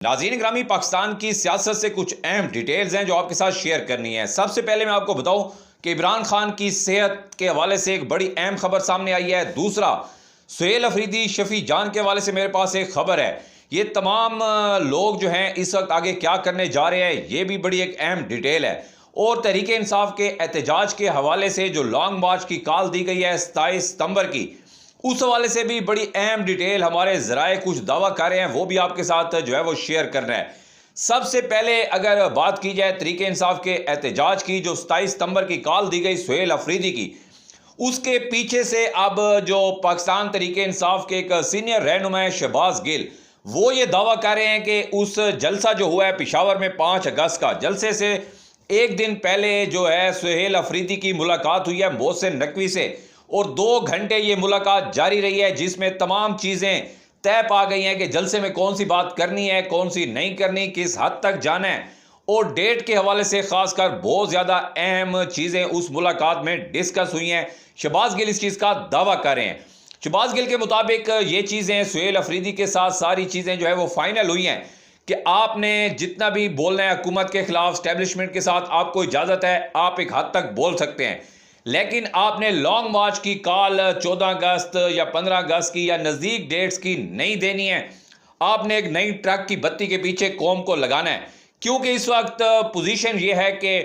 नाज़रीन ग्रामी, पाकिस्तान की सियासत से कुछ अहम डिटेल्स हैं जो आपके साथ शेयर करनी है। सबसे पहले मैं आपको बताऊं कि इमरान खान की सेहत के हवाले से एक बड़ी अहम खबर सामने आई है। दूसरा, सुहेल अफरीदी शफी जान के हवाले से मेरे पास एक खबर है। ये तमाम लोग जो हैं इस वक्त आगे क्या करने जा रहे हैं, ये भी बड़ी एक अहम डिटेल है। और तहरीक इंसाफ के एहतजाज के हवाले से जो लॉन्ग मार्च की कॉल दी गई है 27 सितंबर की, उस हवाले से भी बड़ी अहम डिटेल हमारे ज़राए कुछ दावा कर रहे हैं, वो भी आपके साथ जो है वो शेयर करना है। सबसे पहले अगर बात की जाए तहरीक इंसाफ के एहतजाज की, जो 27 सितंबर की कॉल दी गई सुहेल अफरीदी की, उसके पीछे से अब जो पाकिस्तान तहरीक इंसाफ के एक सीनियर रहनुमा शहबाज गिल, वो ये दावा कर रहे हैं कि उस जलसा जो हुआ है पेशावर में 5 अगस्त का, जलसे से एक दिन पहले जो है सुहेल अफरीदी की मुलाकात हुई है मोहसिन नकवी से, और 2 घंटे ये मुलाकात जारी रही है, जिसमें तमाम चीज़ें तय पा गई हैं कि जलसे में कौन सी बात करनी है, कौन सी नहीं करनी, किस हद तक जाना है। और डेट के हवाले से खासकर बहुत ज़्यादा अहम चीज़ें उस मुलाकात में डिस्कस हुई हैं। शहबाज गिल इस चीज़ का दावा कर रहे हैं। शहबाज गिल के मुताबिक ये चीज़ें सुहेल अफरीदी के साथ सारी चीज़ें जो है वो फाइनल हुई हैं कि आपने जितना भी बोलना है हुकूमत के खिलाफ, स्टैब्लिशमेंट के साथ आपको इजाज़त है, आप एक हद तक बोल सकते हैं, लेकिन आपने लॉन्ग मार्च की कॉल 14 अगस्त या 15 अगस्त की या नज़दीक डेट्स की नहीं देनी है। आपने एक नई ट्रक की बत्ती के पीछे कौम को लगाना है, क्योंकि इस वक्त पोजीशन ये है कि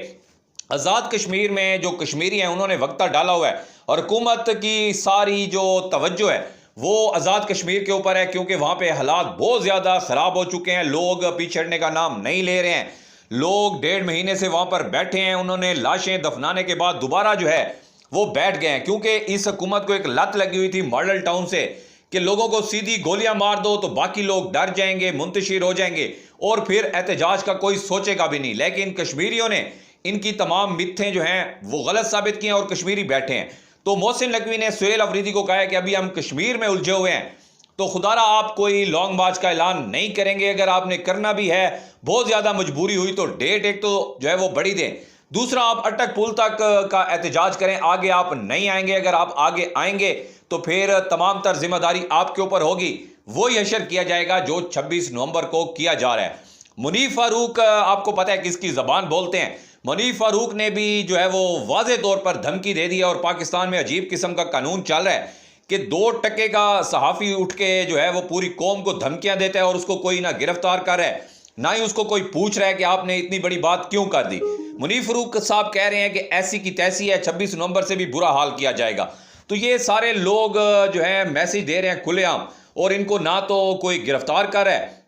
आज़ाद कश्मीर में जो कश्मीरी हैं उन्होंने वक्ता डाला हुआ है, और हुकूमत की सारी जो तवज्जो है वो आज़ाद कश्मीर के ऊपर है, क्योंकि वहाँ पे हालात बहुत ज़्यादा ख़राब हो चुके हैं। लोग पिछड़ने का नाम नहीं ले रहे हैं। लोग 1.5 महीने से वहाँ पर बैठे हैं। उन्होंने लाशें दफनाने के बाद दोबारा जो है वो बैठ गए हैं, क्योंकि इस हुकूमत को एक लत लगी हुई थी मॉडल टाउन से कि लोगों को सीधी गोलियां मार दो तो बाकी लोग डर जाएंगे, मुंतशिर हो जाएंगे, और फिर एहतजाज का कोई सोचेगा भी नहीं। लेकिन कश्मीरियों ने इनकी तमाम मिथ्यें जो हैं वो गलत साबित की हैं और कश्मीरी बैठे हैं। तो मोहसिन नकवी ने सुहेल अफरीदी को कहा है कि अभी हम कश्मीर में उलझे हुए हैं, तो खुदारा आप कोई लॉन्ग मार्च का ऐलान नहीं करेंगे। अगर आपने करना भी है, बहुत ज़्यादा मजबूरी हुई, तो डेट एक तो जो है वो बढ़ी दें। दूसरा, आप अटक पुल तक का एहतजाज करें, आगे आप नहीं आएंगे। अगर आप आगे आएंगे तो फिर तमाम तर जिम्मेदारी आपके ऊपर होगी। वही हशर किया जाएगा जो 26 नवंबर को किया जा रहा है। मुनीफ फारूक, आपको पता है किसकी ज़बान बोलते हैं। मुनीफ फारूक ने भी जो है वो वाज़े तौर पर धमकी दे दी है, और पाकिस्तान में अजीब किस्म का कानून चल रहा है कि 2 टके का सहाफ़ी उठ के जो है वो पूरी कौम को धमकियां देता है, और उसको कोई ना गिरफ्तार कर रहा है, ना ही उसको कोई पूछ रहा है कि आपने इतनी बड़ी बात क्यों कर दी। मुनीफ फारूक साहब कह रहे हैं कि ऐसी की तैसी है, 26 नवंबर से भी बुरा हाल किया जाएगा। तो ये सारे लोग जो है मैसेज दे रहे हैं खुलेआम, और इनको ना तो कोई गिरफ्तार कर रहा है,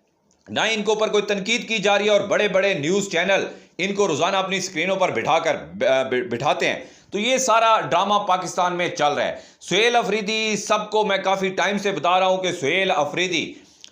ना ही इनके ऊपर कोई तनकीद की जा रही है, और बड़े बड़े न्यूज़ चैनल इनको रोज़ाना अपनी स्क्रीनों पर बिठाते हैं। तो ये सारा ड्रामा पाकिस्तान में चल रहा है। सुहेल अफरीदी, सबको मैं काफ़ी टाइम से बता रहा हूं कि सुहेल अफरीदी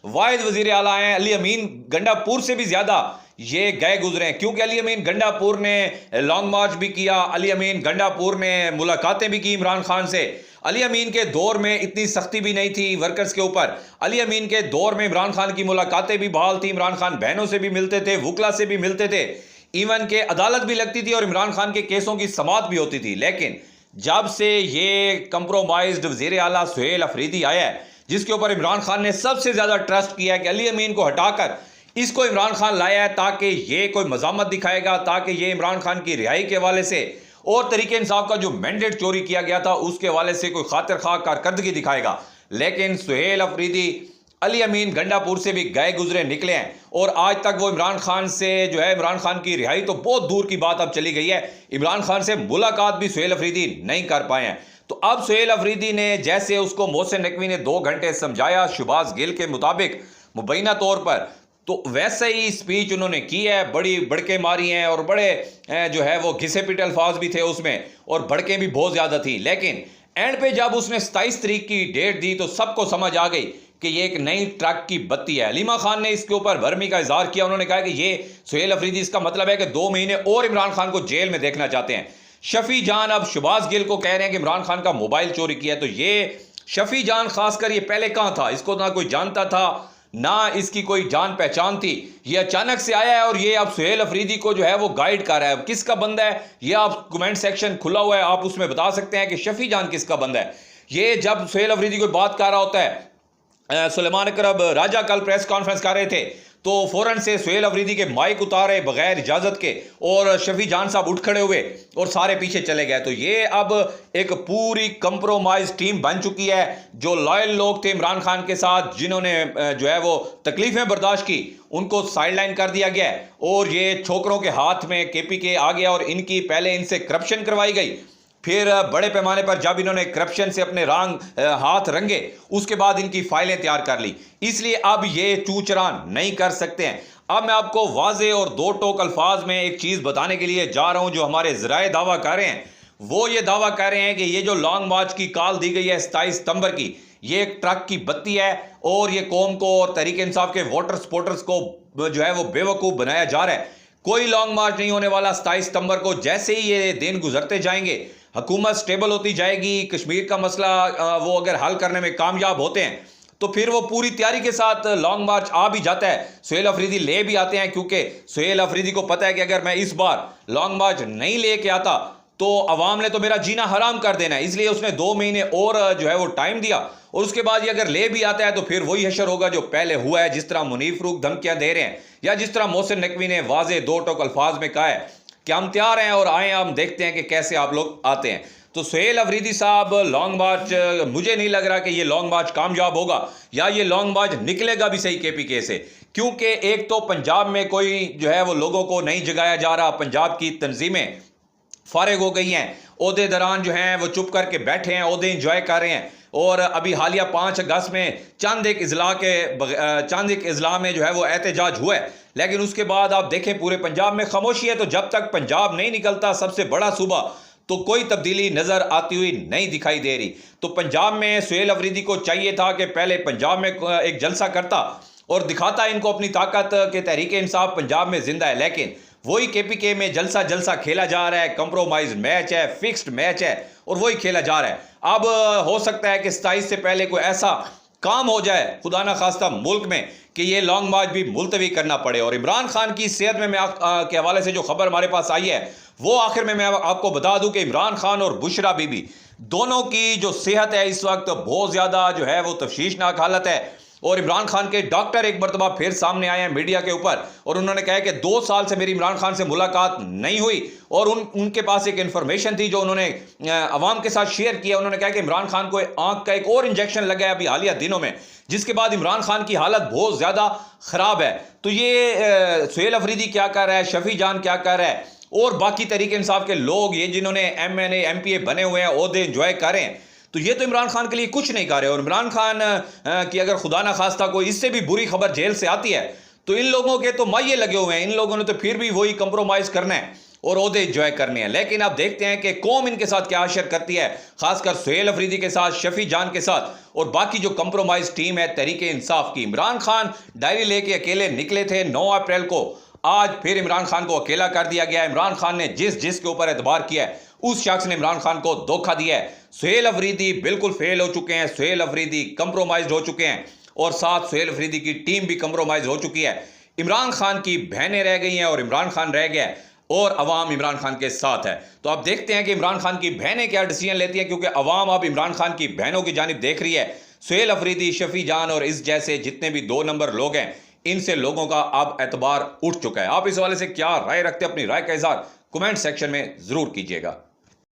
वाहिद वज़ीर आला हैं। अली अमीन गंडापुर से भी ज़्यादा ये गए गुजरे हैं, क्योंकि अली अमीन गंडापुर ने लॉन्ग मार्च भी किया, अली अमीन गंडापुर ने मुलाकातें भी की इमरान खान से। अली अमीन के दौर में इतनी सख्ती भी नहीं थी वर्कर्स के ऊपर। अली अमीन के दौर में इमरान खान की मुलाकातें भी बहाल थी। इमरान खान बहनों से भी मिलते थे, वकला से भी मिलते थे, इवन के अदालत भी लगती थी, और इमरान खान के केसों की समाअत भी होती थी। लेकिन जब से ये कंप्रोमाइज्ड वज़ीर आला सुहेल अफरीदी आया है, जिसके ऊपर इमरान खान ने सबसे ज़्यादा ट्रस्ट किया है कि अली अमीन को हटाकर इसको इमरान खान लाया है, ताकि ये कोई मज़ामत दिखाएगा, ताकि ये इमरान खान की रिहाई के हवाले से और तरीके इंसाफ का जो मैंडेट चोरी किया गया था उसके हवाले से कोई खातिर खा कारकर्दगी दिखाएगा। लेकिन सुहेल अफरीदी अली अमीन गंडापुर से भी गए गुजरे निकले हैं, और आज तक वो इमरान खान से जो है, इमरान खान की रिहाई तो बहुत दूर की बात अब चली गई है, इमरान खान से मुलाकात भी सुहेल अफरीदी नहीं कर पाए हैं। तो अब सुहेल अफरीदी ने, जैसे उसको मोहसिन नकवी ने 2 घंटे समझाया शहबाज गिल के मुताबिक मुबैना तौर पर, तो वैसे ही स्पीच उन्होंने की है, बड़ी भड़के मारी हैं, और बड़े जो है वो घिसे पिटे अल्फाज भी थे उसमें, और भड़कें भी बहुत ज़्यादा थी। लेकिन एंड पे जब उसने 27 तारीख की डेट दी तो सबको समझ आ गई कि ये एक नई ट्रक की बत्ती है। अलीमा खान ने इसके ऊपर भरमी का इजहार किया। उन्होंने कहा कि ये सुहेल अफरीदी, इसका मतलब है कि 2 महीने और इमरान खान को जेल में देखना चाहते हैं। शफी जान अब शहबाज गिल को कह रहे हैं कि इमरान खान का मोबाइल चोरी किया। तो ये शफी जान खासकर ये पहले कहां था, इसको ना कोई जानता था, ना इसकी कोई जान पहचान थी। ये अचानक से आया है, और ये अब सुहेल अफरीदी को जो है वो गाइड कर रहा है। किसका बंदा है ये आप कमेंट सेक्शन खुला हुआ है, आप उसमें बता सकते हैं कि शफी जान किसका बंदा है। ये जब सुहेल अफरीदी कोई बात कर रहा होता है, सुलेमान अकरम राजा कल प्रेस कॉन्फ्रेंस कर रहे थे, तो फौरन से सुहेल अफरीदी के माइक उतारे बगैर इजाजत के और शफी जान साहब उठ खड़े हुए और सारे पीछे चले गए। तो ये अब एक पूरी कंप्रोमाइज टीम बन चुकी है। जो लॉयल लोग थे इमरान खान के साथ, जिन्होंने जो है वो तकलीफें बर्दाश्त की, उनको साइडलाइन कर दिया गया और ये छोकरों के हाथ में KPK आ गया और इनकी पहले इनसे करप्शन करवाई गई। फिर बड़े पैमाने पर जब इन्होंने करप्शन से अपने हाथ रंगे, उसके बाद इनकी फाइलें तैयार कर ली। इसलिए अब ये चूचरा नहीं कर सकते हैं। अब मैं आपको वाजे और दो टोक अल्फाज में एक चीज़ बताने के लिए जा रहा हूं। जो हमारे ज़राए दावा कर रहे हैं, वो ये दावा कर रहे हैं कि ये जो लॉन्ग मार्च की कॉल दी गई है 27 सितंबर की, ये एक ट्रक की बत्ती है और ये कौम को और तहरीक इंसाफ के वोटर सपोर्टर्स को जो है वो बेवकूफ़ बनाया जा रहा है। कोई लॉन्ग मार्च नहीं होने वाला 27 सितंबर को। जैसे ही ये दिन गुजरते जाएंगे, हुकूमत स्टेबल होती जाएगी, कश्मीर का मसला वो अगर हल करने में कामयाब होते हैं तो फिर वो पूरी तैयारी के साथ लॉन्ग मार्च आ भी जाता है। सुहेल अफरीदी ले भी आते हैं, क्योंकि सुहेल अफरीदी को पता है कि अगर मैं इस बार लॉन्ग मार्च नहीं लेके आता तो अवाम ने तो मेरा जीना हराम कर देना है। इसलिए उसने 2 महीने और जो है वो टाइम दिया और उसके बाद ये अगर ले भी आता है तो फिर वही हशर होगा जो पहले हुआ है। जिस तरह मुनीफ फरूक धमकियां दे रहे हैं या जिस तरह मोहसिन नकवी ने वाजे दो टोक अल्फाज में कहा है कि हम तैयार हैं और आए, हम देखते हैं कि कैसे आप लोग आते हैं। तो सुहेल अफरीदी साहब लॉन्ग मार्च, मुझे नहीं लग रहा कि ये लॉन्ग मार्च कामयाब होगा या ये लॉन्ग मार्च निकलेगा भी सही KPK से, क्योंकि एक तो पंजाब में कोई जो है वो लोगों को नहीं जगाया जा रहा। पंजाब की तंजीमें फारिग हो गई हैं, ओहदेदारान जो हैं वो चुप करके बैठे हैं, ओहदे इंजॉय कर रहे हैं। और अभी हालिया 5 अगस्त में चंद एक इजला में जो है वो एहतजाज हुआ है, लेकिन उसके बाद आप देखें पूरे पंजाब में खामोशी है। तो जब तक पंजाब नहीं निकलता सबसे बड़ा सूबा, तो कोई तब्दीली नजर आती हुई नहीं दिखाई दे रही। तो पंजाब में सुहेल अफरीदी को चाहिए था कि पहले पंजाब में एक जलसा करता और दिखाता इनको अपनी ताकत के तहरीक इंसाफ पंजाब में जिंदा है, लेकिन वही KPK में जलसा खेला जा रहा है। कंप्रोमाइज मैच है, फिक्स्ड मैच है और वही खेला जा रहा है। अब हो सकता है कि 27 से पहले कोई ऐसा काम हो जाए खुदा ना खास्ता मुल्क में कि ये लॉन्ग मार्च भी मुलतवी करना पड़े। और इमरान खान की सेहत में के हवाले से जो खबर हमारे पास आई है, वो आखिर में मैं आपको बता दूं कि इमरान खान और बुशरा बीबी दोनों की जो सेहत है इस वक्त बहुत ज़्यादा जो है वो तफशीशनाक हालत है। और इमरान खान के डॉक्टर एक मरतबा फिर सामने आए हैं मीडिया के ऊपर और उन्होंने कहा कि 2 साल से मेरी इमरान खान से मुलाकात नहीं हुई और उनके पास एक इन्फॉर्मेशन थी जो उन्होंने अवाम के साथ शेयर किया। उन्होंने कहा कि इमरान खान को आंख का एक और इंजेक्शन लगा है अभी हालिया दिनों में, जिसके बाद इमरान खान की हालत बहुत ज़्यादा ख़राब है। तो ये सुहेल अफरीदी क्या कर रहा है, शफी जान क्या कर रहा है और बाकी तहरीक इंसाफ के लोग ये जिन्होंने MNA MPA बने हुए हैं, ओहदे इंजॉय कर रहे हैं, तो ये तो इमरान खान के लिए कुछ नहीं कर रहे। और इमरान खान की अगर खुदा ना खास्ता कोई इससे भी बुरी खबर जेल से आती है तो इन लोगों के तो माये लगे हुए हैं। इन लोगों ने तो फिर भी वही कंप्रोमाइज़ करना है और ओहदे इंजॉय करने हैं। लेकिन आप देखते हैं कि कौम इनके साथ क्या अशर करती है, खासकर सुहेल अफरीदी के साथ, शफी जान के साथ और बाकी जो कंप्रोमाइज टीम है तहरीक इंसाफ की। इमरान खान डायरी लेके अकेले निकले थे 9 अप्रैल को, आज फिर इमरान खान को अकेला कर दिया गया। इमरान खान ने जिस के ऊपर एतबार किया है उस शख्स ने इमरान खान को धोखा दिया है। सुहेल अफरीदी बिल्कुल फेल हो चुके हैं, सुहेल अफरीदी कंप्रोमाइज हो चुके हैं और साथ सुहेल अफरीदी की टीम भी कंप्रोमाइज हो चुकी है। इमरान खान की बहनें रह गई हैं और इमरान खान रह गया और अवाम इमरान खान के साथ है। तो आप देखते हैं कि इमरान खान की बहनें क्या डिसीजन लेती हैं, क्योंकि अवाम अब इमरान खान की बहनों की जानिब देख रही है। सुहेल अफरीदी, शफी जान और इस जैसे जितने भी 2 नंबर लोग हैं, इनसे लोगों का अब एतबार उठ चुका है। आप इस हवाले से क्या राय रखते हैं? अपनी राय का इजहार कमेंट सेक्शन में जरूर कीजिएगा।